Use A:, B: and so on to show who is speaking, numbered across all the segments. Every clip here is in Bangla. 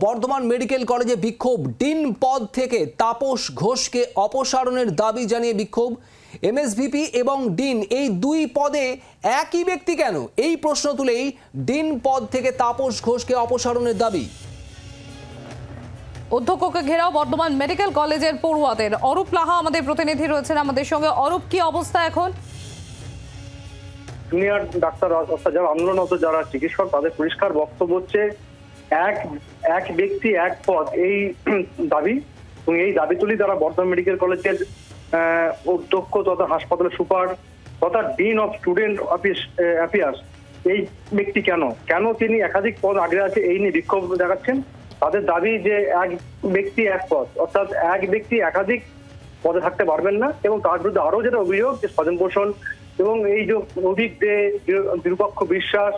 A: বর্ধমান মেডিকেল কলেজে বিক্ষোভ, ডিন পদ থেকে তাপস ঘোষকে অপসারণের দাবি জানিয়ে বিক্ষোভ। এমএসভিপি এবং ডিন এই দুই পদে একই ব্যক্তি কেন, এই প্রশ্ন তুলেই ডিন পদ থেকে তাপস ঘোষকে অপসারণের দাবি।
B: অধ্যক্ষকে ঘেরাও বর্ধমান মেডিকেল কলেজের পড়ুয়াদের। অরূপ লাহা আমাদের প্রতিনিধি রয়েছেন আমাদের সঙ্গে। অরূপ, কি অবস্থা এখন?
C: জুনিয়র ডাক্তার যারা আন্দোলনরত যারা চিকিৎসক, তাদের পরিষ্কার বক্তব্য হচ্ছে এক ব্যক্তি এক পদ, এই দাবি। এবং এই দাবি তুলি তারা বর্ধমান মেডিকেল কলেজের অধ্যক্ষ তথা হাসপাতালের সুপার তথা ডিন অফ স্টুডেন্ট অ্যাফেয়ার্স, এই ব্যক্তি কেন তিনি একাধিক পদ আগে আছে এই নিয়ে বিক্ষোভ দেখাচ্ছেন। তাদের দাবি যে এক ব্যক্তি এক পদ, অর্থাৎ এক ব্যক্তি একাধিক পদে থাকতে পারবেন না। এবং তার বিরুদ্ধে আরো যেটা অভিযোগ যে স্বজন পোষণ এবং এই যে অধিক যে নিরপেক্ষ বিশ্বাস,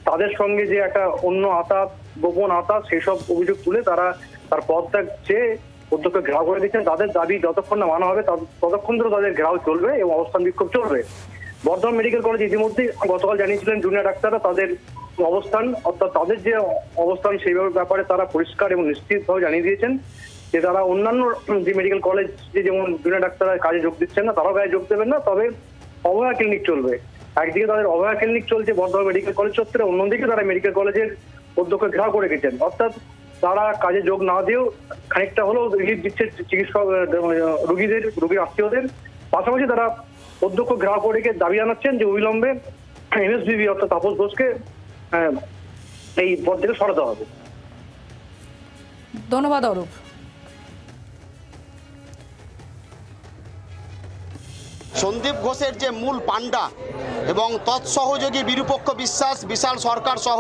C: তাদের সঙ্গে যে একটা অন্য আতাত, গোপন আতাত, সেই সব অভিযোগ তুলে তারা তার পদত্যাগ চেয়ে অধ্যক্ষ ঘেরাও করে দিচ্ছেন। তাদের দাবি যতক্ষণ না মানা হবে ততক্ষণ ধরে তাদের ঘেরাও চলবে এবং অবস্থান বিক্ষোভ চলবে। বর্ধমান মেডিকেল কলেজ ইতিমধ্যে গতকাল জানিয়েছিলেন জুনিয়র ডাক্তাররা তাদের অবস্থান, অর্থাৎ তাদের যে অবস্থান সেই ব্যাপারে তারা পরিষ্কার এবং নিশ্চিতভাবে জানিয়ে দিয়েছেন যে তারা অন্যান্য যে মেডিকেল কলেজ যেমন জুনিয়র ডাক্তাররা কাজে যোগ দিচ্ছেন না, তারাও কাজে যোগ দেবেন না, তবে অভয়া ক্লিনিক চলবে। একদিকে তাদের অভয়া ক্লিনিক চলছে বর্ধমান মেডিকেল কলেজ চত্বরে, অন্যদিকে তারা মেডিকেল কলেজের অধ্যক্ষ ঘেরাও করে গেছেন। অর্থাৎ তারা কাজে যোগ না দিয়েও খানিকটা হলেও রিলিফ দিচ্ছে চিকিৎসক রোগীর আত্মীয়দের। পাশাপাশি তারা অধ্যক্ষ ঘেরাও করে দাবি জানাচ্ছেন যে অবিলম্বে এমএসভিপি অর্থাৎ তাপস ঘোষকে এই পদ থেকে সরাতে হবে।
B: ধন্যবাদ অরূপ।
D: সন্দীপ ঘোষের যে মূল পাণ্ডা এবং তৎসহযোগী বিরূপক্ষ বিশ্বাস, বিশাল সরকার সহ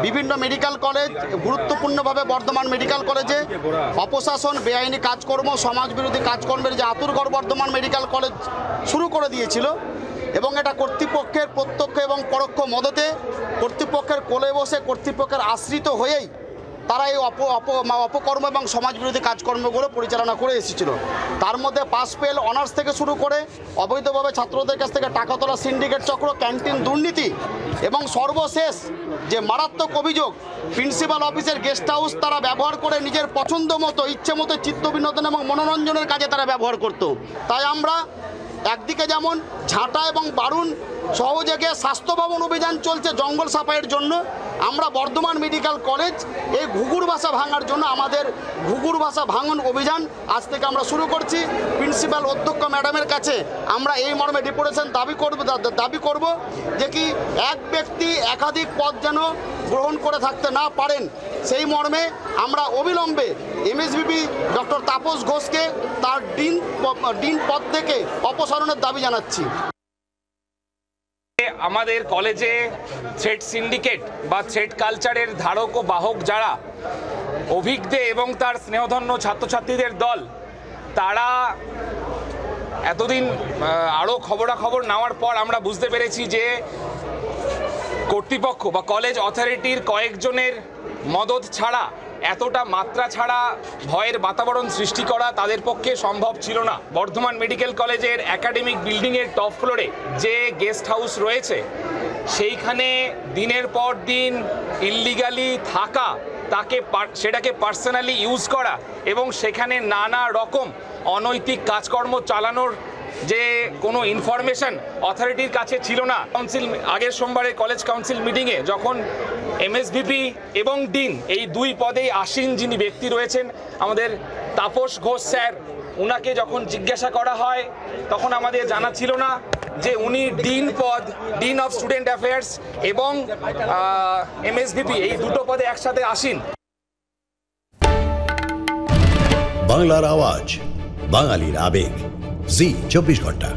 D: বিভিন্ন মেডিকেল কলেজ, গুরুত্বপূর্ণভাবে বর্ধমান মেডিকেল কলেজে অপশাসন, বেআইনি কাজকর্ম, সমাজবিরোধী কাজকর্মের যে আতুরঘর বর্ধমান মেডিকেল কলেজ শুরু করে দিয়েছিল এবং এটা কর্তৃপক্ষের প্রত্যক্ষ এবং পরোক্ষ মদতে কর্তৃপক্ষের কোলে বসে কর্তৃপক্ষের আশ্রিত হয়েই তারা এই অপকর্ম এবং সমাজবিরোধী কাজকর্মগুলো পরিচালনা করে এসেছিল। তার মধ্যে পাস ফেল, অনার্স থেকে শুরু করে অবৈধভাবে ছাত্রদের কাছ থেকে টাকা তোলা সিন্ডিকেট চক্র, ক্যান্টিন দুর্নীতি এবং সর্বশেষ যে মারাত্মক অভিযোগ প্রিন্সিপাল অফিসের গেস্ট হাউস তারা ব্যবহার করে নিজের পছন্দ মতো, ইচ্ছে মতো চিত্ত বিনোদন এবং মনোরঞ্জনের কাজে তারা ব্যবহার করত। তাই আমরা একদিকে যেমন ঝাঁটা এবং বারুণ সহযোগে স্বাস্থ্য ভবন অভিযান চলছে জঙ্গল সাফাইয়ের জন্য, আমরা বর্ধমান মেডিকেল কলেজ এই ঘুঘুর ভাষা ভাঙার জন্য আমাদের ঘুঘুর ভাষা ভাঙন অভিযান আজ থেকে আমরা শুরু করছি। প্রিন্সিপাল অধ্যক্ষ ম্যাডামের কাছে আমরা এই মর্মে ডেপুটেশন দাবি করব যে কি এক ব্যক্তি একাধিক পদ যেন গ্রহণ করে থাকতে না পারেন, সেই মর্মে আমরা অবিলম্বে এমএসভিপি ডক্টর তাপস ঘোষকে তার ডিন পদ থেকে অপসারণের দাবি জানাচ্ছি।
E: আমাদের কলেজে থ্রেড সিন্ডিকেট বা থ্রেড কালচারের ধারক ও বাহক যারা অভিজ্ঞ এবং তার স্নেহধন্য ছাত্রছাত্রীদের দল, তারা এতদিন আরও খবরাখবর নেওয়ার পর আমরা বুঝতে পেরেছি যে কর্তৃপক্ষ বা কলেজ অথরিটির কয়েকজনের মদত ছাড়া, এতটা মাত্রা ছাড়া ভয়ের বাতাবরণ সৃষ্টি করা তাদের পক্ষে সম্ভব ছিল না। বর্ধমান মেডিকেল কলেজের একাডেমিক বিল্ডিংয়ের টপ ফ্লোরে যে গেস্ট হাউস রয়েছে, সেইখানে দিনের পর দিন ইললিগালি থাকা, সেটাকে পার্সোনালি ইউজ করা এবং সেখানে নানা রকম অনৈতিক কাজকর্ম চালানোর যে কোনো ইনফরমেশন অথরিটির কাছে ছিল না। কাউন্সিল আগের সোমবারে কলেজ কাউন্সিল মিটিংয়ে যখন এমএসভিপি এবং ডিন এই দুই পদেই আসীন যিনি ব্যক্তি রয়েছেন আমাদের তাপস ঘোষ স্যার, উনাকে যখন জিজ্ঞাসা করা হয় তখন আমাদের জানা ছিল না যে উনি ডিন পদ, ডিন অফ স্টুডেন্ট অ্যাফেয়ার্স এবং এমএসভিপি এই দুটো পদে একসাথে আসীন।
F: বাংলার আওয়াজ, বাঙালির আবেগ, জি 24 ঘন্টা।